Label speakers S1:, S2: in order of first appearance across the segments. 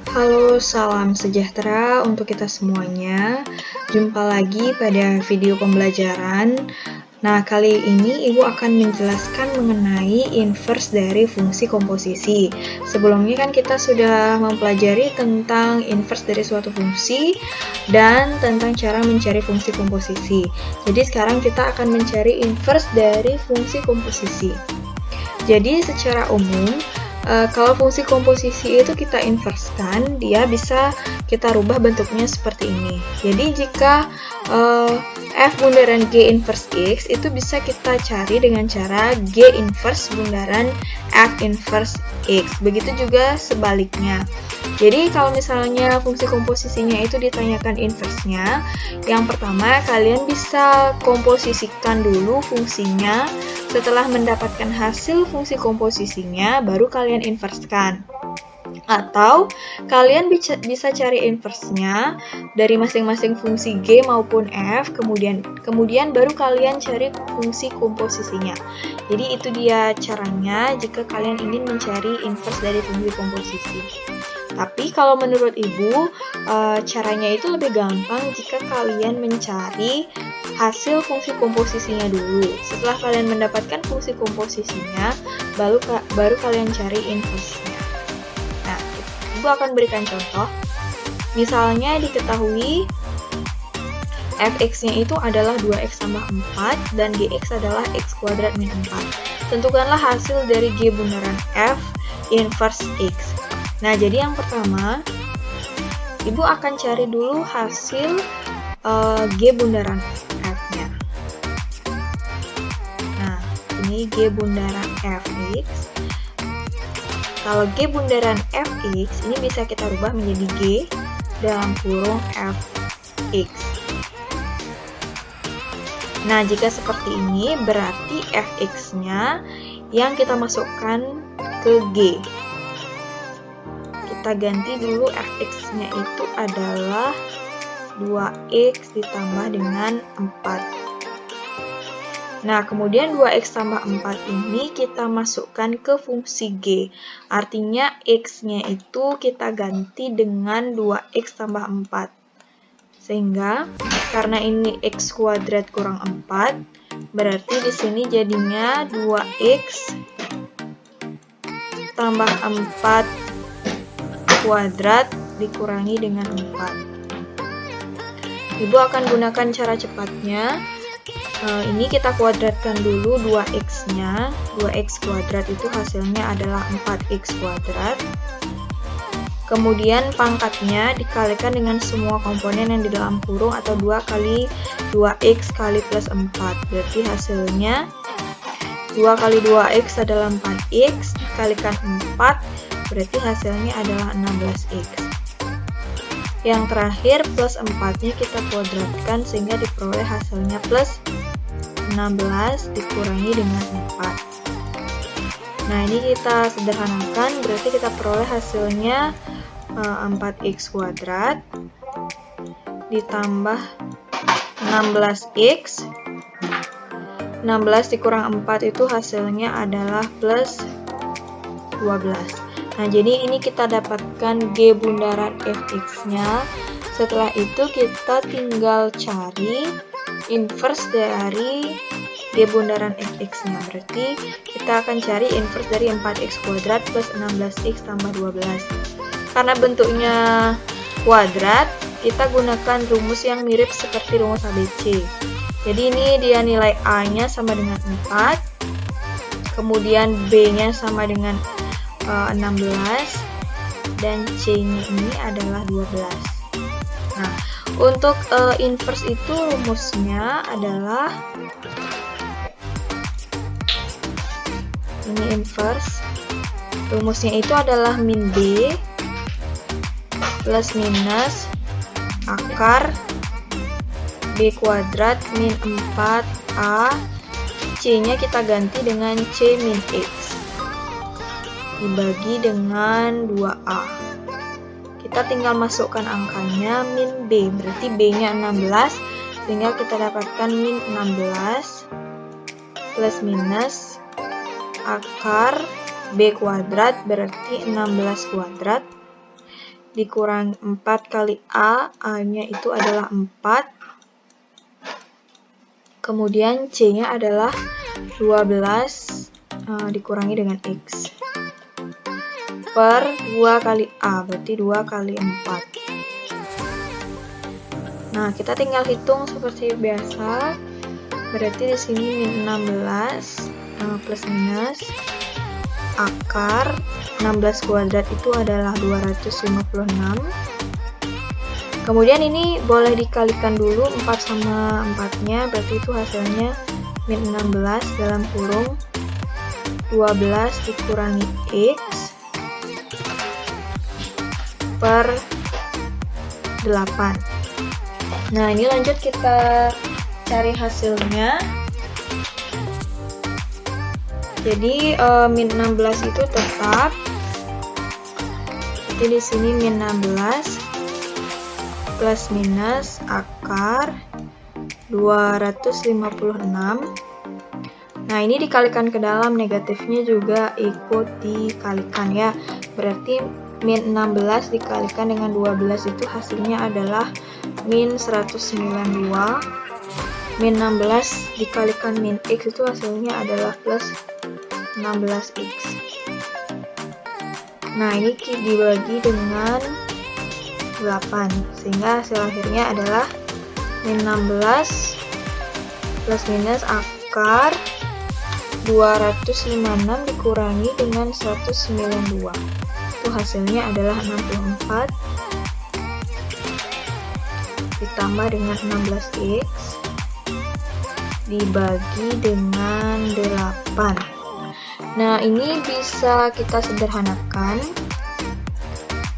S1: Halo, salam sejahtera untuk kita semuanya. Jumpa lagi pada video pembelajaran. Nah, kali ini Ibu akan menjelaskan mengenai inverse dari fungsi komposisi. Sebelumnya kan kita sudah mempelajari tentang inverse dari suatu fungsi dan tentang cara mencari fungsi komposisi. Jadi sekarang kita akan mencari inverse dari fungsi komposisi. Jadi secara umum, kalau fungsi komposisi itu kita inverskan, dia bisa kita rubah bentuknya seperti ini. Jadi jika F bundaran G inverse X itu bisa kita cari dengan cara G inverse bundaran F inverse X. Begitu juga sebaliknya. Jadi kalau misalnya fungsi komposisinya itu ditanyakan inverse-nya, yang pertama kalian bisa komposisikan dulu fungsinya. Setelah mendapatkan hasil fungsi komposisinya, baru kalian inverskan. Atau kalian bisa cari inverse-nya dari masing-masing fungsi G maupun F, kemudian baru kalian cari fungsi komposisinya. Jadi itu dia caranya jika kalian ingin mencari inverse dari fungsi komposisi. Tapi kalau menurut Ibu, caranya itu lebih gampang jika kalian mencari hasil fungsi komposisinya dulu. Setelah kalian mendapatkan fungsi komposisinya, baru kalian cari inverse-nya. Nah, Ibu akan berikan contoh. Misalnya diketahui fx-nya itu adalah 2x tambah 4 dan gx adalah x kuadrat min 4. Tentukanlah hasil dari G bundaran F inverse X. Nah, jadi yang pertama, Ibu akan cari dulu hasil G bundaran F-nya. Nah, ini G bundaran Fx. Kalau G bundaran Fx, ini bisa kita rubah menjadi G dalam kurung Fx. Nah, jika seperti ini, berarti Fx-nya yang kita masukkan ke G. Kita ganti dulu fx-nya itu adalah 2x ditambah dengan 4. Nah, kemudian 2x tambah 4 ini kita masukkan ke fungsi G. Artinya x-nya itu kita ganti dengan 2x tambah 4. Sehingga karena ini x kuadrat kurang 4, berarti di sini jadinya 2x tambah 4 kuadrat dikurangi dengan 4. Ibu akan gunakan cara cepatnya. Ini kita kuadratkan dulu 2x-nya. 2x kuadrat itu hasilnya adalah 4x kuadrat. Kemudian pangkatnya dikalikan dengan semua komponen yang di dalam kurung atau 2 kali 2x kali plus 4. Berarti hasilnya 2 kali 2x adalah 4x, dikalikan 4, berarti hasilnya adalah 16x. Yang terakhir plus 4-nya kita kuadratkan sehingga diperoleh hasilnya plus 16 dikurangi dengan 4. Nah, ini kita sederhanakan, berarti kita peroleh hasilnya 4x kuadrat ditambah 16x. 16 dikurang 4 itu hasilnya adalah plus 12. Nah, jadi ini kita dapatkan G bundaran fx-nya. Setelah itu kita tinggal cari inverse dari G bundaran fx-nya. Berarti kita akan cari inverse dari 4x kuadrat plus 16x tambah 12. Karena bentuknya kuadrat, kita gunakan rumus yang mirip seperti rumus ABC. Jadi ini dia nilai A-nya sama dengan 4, kemudian B-nya sama dengan 16, dan C-nya ini adalah 12. Nah, untuk inverse itu rumusnya adalah ini inverse. Rumusnya itu adalah min B plus minus akar B kuadrat min 4A, C-nya kita ganti dengan C min X dibagi dengan 2A. Kita tinggal masukkan angkanya min B, berarti B-nya 16, sehingga kita dapatkan min 16 plus minus akar B kuadrat berarti 16 kuadrat dikurangi 4 kali A, A-nya itu adalah 4. Kemudian C-nya adalah 12 dikurangi dengan X. Per 2 kali A, berarti 2 kali 4. Nah, kita tinggal hitung seperti biasa. Berarti di sini min 16 plus minus akar 16 kuadrat itu adalah 256. Kemudian ini boleh dikalikan dulu 4 sama 4-nya, berarti itu hasilnya min 16 dalam kurung 12 dikurangi X per 8. Nah, ini lanjut kita cari hasilnya. Jadi min 16 itu tetap. Jadi di sini min 16 plus minus akar 256. Nah, ini dikalikan ke dalam, negatifnya juga ikut dikalikan ya. Berarti min 16 dikalikan dengan 12 itu hasilnya adalah min 192. Min 16 dikalikan min X itu hasilnya adalah plus 16X. Nah, ini dibagi dengan 8, sehingga hasil akhirnya adalah min 16 plus minus akar 256 dikurangi dengan 192. Itu hasilnya adalah 64 ditambah dengan 16X dibagi dengan 8. Nah, ini bisa kita sederhanakan.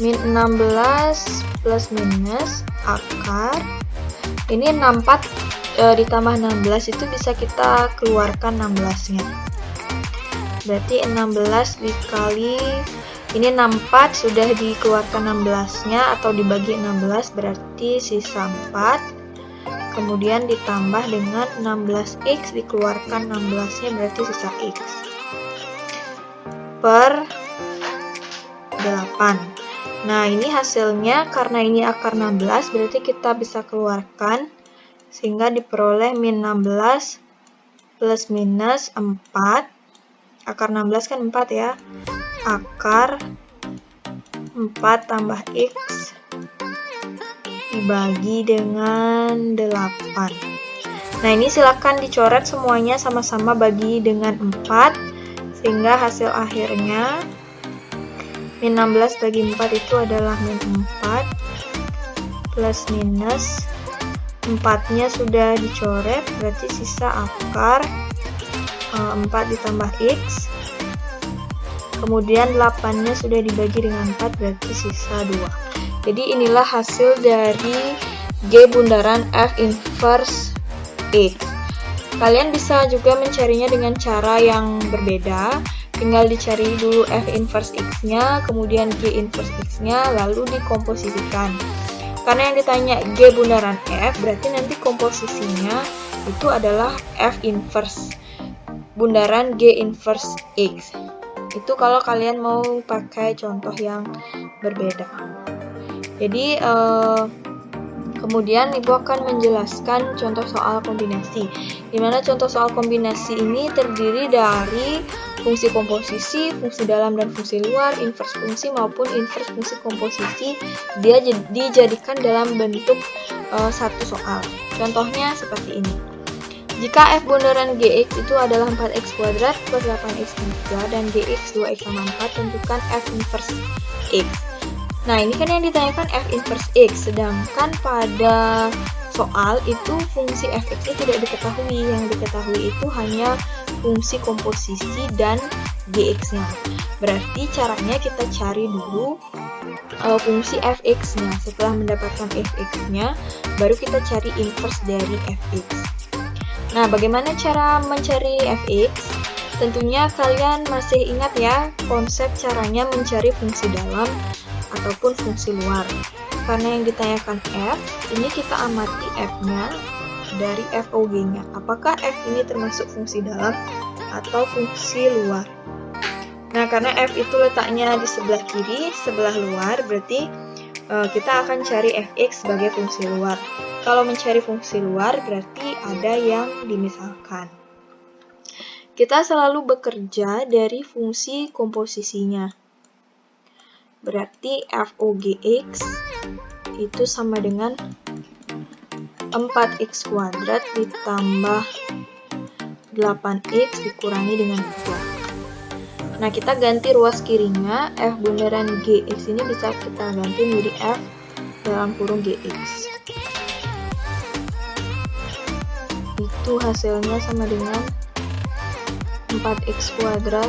S1: Min 16 plus minus akar ini 64 ditambah 16 itu bisa kita keluarkan 16-nya. Berarti 16 dikali ini 64 sudah dikeluarkan 16-nya atau dibagi 16, berarti sisa 4. Kemudian ditambah dengan 16X dikeluarkan 16-nya, berarti sisa X per 8. Nah, ini hasilnya karena ini akar 16, berarti kita bisa keluarkan sehingga diperoleh min 16 plus minus 4. Akar 16 kan 4 ya. Akar 4 tambah X dibagi dengan 8. Nah, ini silakan dicoret semuanya sama-sama bagi dengan 4 sehingga hasil akhirnya min 16 bagi 4 itu adalah min 4 plus minus 4-nya sudah dicoret, berarti sisa akar 4 ditambah X. Kemudian 8-nya sudah dibagi dengan 4, berarti sisa 2. Jadi inilah hasil dari G bundaran F inverse X. Kalian bisa juga mencarinya dengan cara yang berbeda. Tinggal dicari dulu F inverse X-nya, kemudian G inverse X-nya, lalu dikomposisikan. Karena yang ditanya G bundaran F, berarti nanti komposisinya itu adalah F inverse bundaran G inverse X. Itu kalau kalian mau pakai contoh yang berbeda. Jadi, kemudian Ibu akan menjelaskan contoh soal kombinasi. Di mana contoh soal kombinasi ini terdiri dari fungsi komposisi, fungsi dalam dan fungsi luar, inverse fungsi maupun inverse fungsi komposisi. Dia dijadikan dalam bentuk satu soal. Contohnya seperti ini. Jika F bundaran Gx itu adalah 4x kuadrat plus 8x plus 3 dan Gx 2x sama 4, tentukan F inverse X. Nah, ini kan yang ditanyakan F inverse X, sedangkan pada soal itu fungsi fx-nya tidak diketahui. Yang diketahui itu hanya fungsi komposisi dan gx-nya. Berarti caranya kita cari dulu fungsi fx-nya. Setelah mendapatkan fx-nya, baru kita cari inverse dari fx. Nah, bagaimana cara mencari fx? Tentunya kalian masih ingat ya konsep caranya mencari fungsi dalam ataupun fungsi luar. Karena yang ditanyakan f, ini kita amati f-nya dari FOG-nya. Apakah f ini termasuk fungsi dalam atau fungsi luar? Nah, karena f itu letaknya di sebelah kiri, sebelah luar, berarti kita akan cari fx sebagai fungsi luar. Kalau mencari fungsi luar berarti ada yang dimisalkan. Kita selalu bekerja dari fungsi komposisinya. Berarti fOGX itu sama dengan 4x kuadrat ditambah 8x dikurangi dengan 3. Nah, kita ganti ruas kirinya, f bundaran gx ini bisa kita ganti menjadi f dalam kurung gx. Itu hasilnya sama dengan 4x kuadrat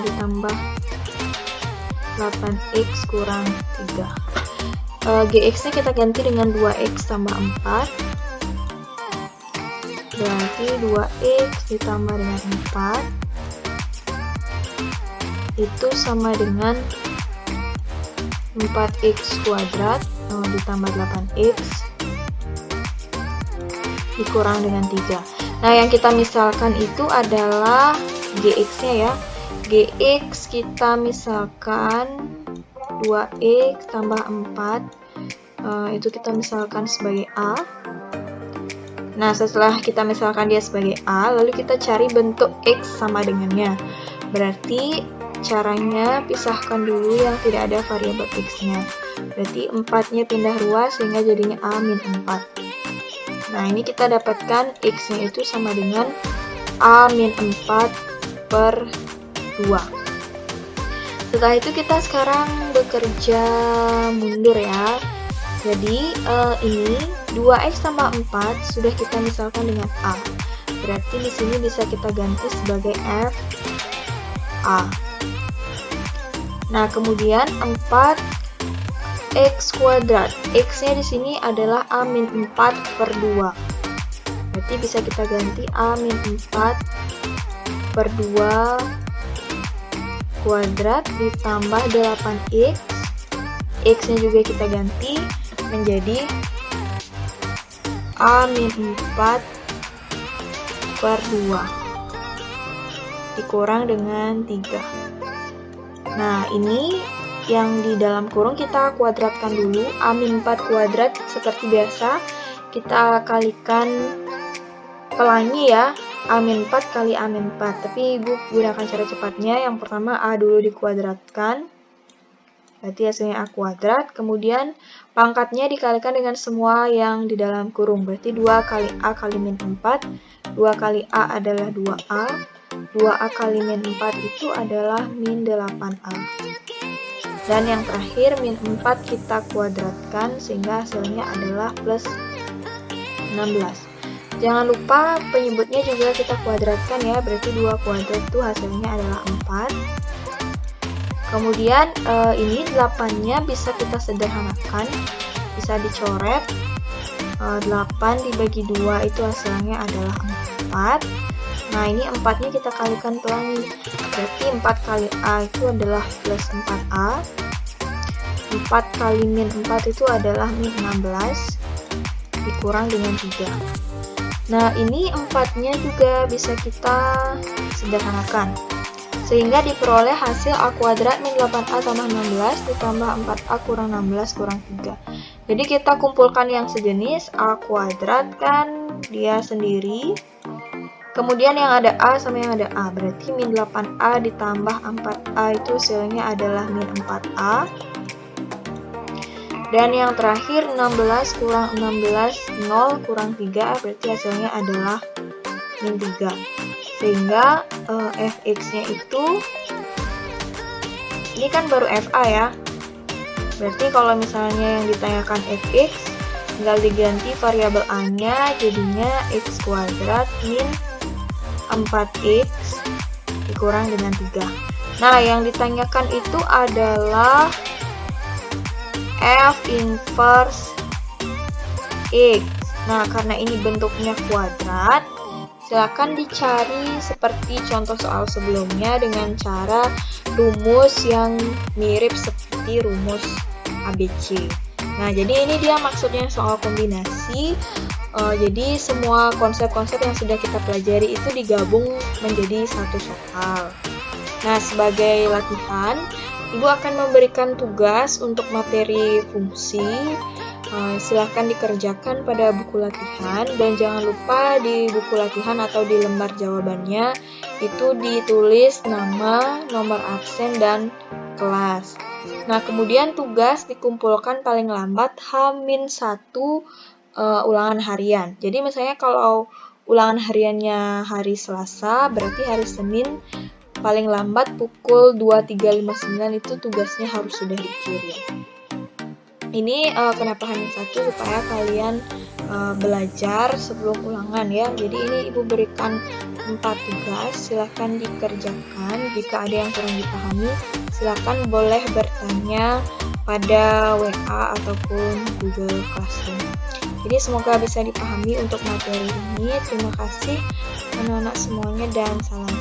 S1: ditambah 8x kurang 3. Gx-nya kita ganti dengan 2x tambah 4. Berarti 2x ditambah dengan 4 itu sama dengan 4x kuadrat ditambah 8x dikurang dengan 3. Nah, yang kita misalkan itu adalah gx-nya ya. Gx kita misalkan 2x tambah 4, itu kita misalkan sebagai A. Nah, setelah kita misalkan dia sebagai A, lalu kita cari bentuk X sama dengannya. Berarti caranya pisahkan dulu yang tidak ada variabel X-nya. Berarti 4-nya pindah ruas sehingga jadinya A-4. Nah, ini kita dapatkan X-nya itu sama dengan A-4 per 2. Setelah itu kita sekarang bekerja mundur ya. Jadi ini 2x tambah 4 sudah kita misalkan dengan A. Berarti di sini bisa kita ganti sebagai f A. Nah, kemudian 4x kuadrat. X-nya di sini adalah A-4 per 2. Berarti bisa kita ganti A-4 per 2 kuadrat ditambah 8x. X-nya juga kita ganti menjadi A-4 per 2 dikurang dengan 3. Nah, ini yang di dalam kurung kita kuadratkan dulu. A-4 kuadrat seperti biasa kita kalikan pelangi ya, A-4 kali A-4. Tapi Ibu gunakan cara cepatnya. Yang pertama A dulu dikuadratkan, berarti hasilnya A kuadrat. Kemudian pangkatnya dikalikan dengan semua yang di dalam kurung. Berarti 2 kali A kali min 4. 2 kali A adalah 2A. 2A kali min 4 itu adalah min 8A. Dan yang terakhir min 4 kita kuadratkan sehingga hasilnya adalah plus 16. Jangan lupa penyebutnya juga kita kuadratkan ya. Berarti 2 kuadrat itu hasilnya adalah 4. Kemudian ini 8-nya bisa kita sederhanakan, bisa dicoret. 8 dibagi 2 itu hasilnya adalah 4. Nah, ini 4-nya kita kalikan pelangi. Berarti 4 kali A itu adalah plus 4A. 4 kali min 4 itu adalah min 16 dikurang dengan 3. Nah, ini 4-nya juga bisa kita sederhanakan, sehingga diperoleh hasil A kuadrat min 8A tambah 16 ditambah 4A kurang 16 kurang 3. Jadi kita kumpulkan yang sejenis, A kuadrat kan dia sendiri. Kemudian yang ada A sama yang ada A, berarti min 8A ditambah 4A itu hasilnya adalah min 4A. Dan yang terakhir 16 kurang 16, 0 kurang 3, berarti hasilnya adalah min 3. Sehingga fx-nya itu, ini kan baru fa ya. Berarti kalau misalnya yang ditanyakan fx, tinggal diganti variabel a-nya, jadinya x kuadrat min 4x dikurang dengan 3. Nah, yang ditanyakan itu adalah f inverse x. Nah, karena ini bentuknya kuadrat, silakan dicari seperti contoh soal sebelumnya dengan cara rumus yang mirip seperti rumus ABC. Nah, jadi ini dia maksudnya soal kombinasi. Jadi semua konsep-konsep yang sudah kita pelajari itu digabung menjadi satu soal. Nah, sebagai latihan, Ibu akan memberikan tugas untuk materi fungsi. Silahkan dikerjakan pada buku latihan, dan jangan lupa di buku latihan atau di lembar jawabannya itu ditulis nama, nomor absen, dan kelas. Nah, kemudian tugas dikumpulkan paling lambat H-1 ulangan harian. Jadi misalnya kalau ulangan hariannya hari Selasa, berarti hari Senin paling lambat pukul 23.59 itu tugasnya harus sudah dikirim. Ini kenapa hanya 1? Supaya kalian belajar sebelum ulangan ya. Jadi ini ibu berikan 4 tugas, silahkan dikerjakan. Jika ada yang kurang dipahami, silahkan boleh bertanya pada WA ataupun Google Classroom. Jadi semoga bisa dipahami untuk materi ini. Terima kasih anak-anak semuanya dan salam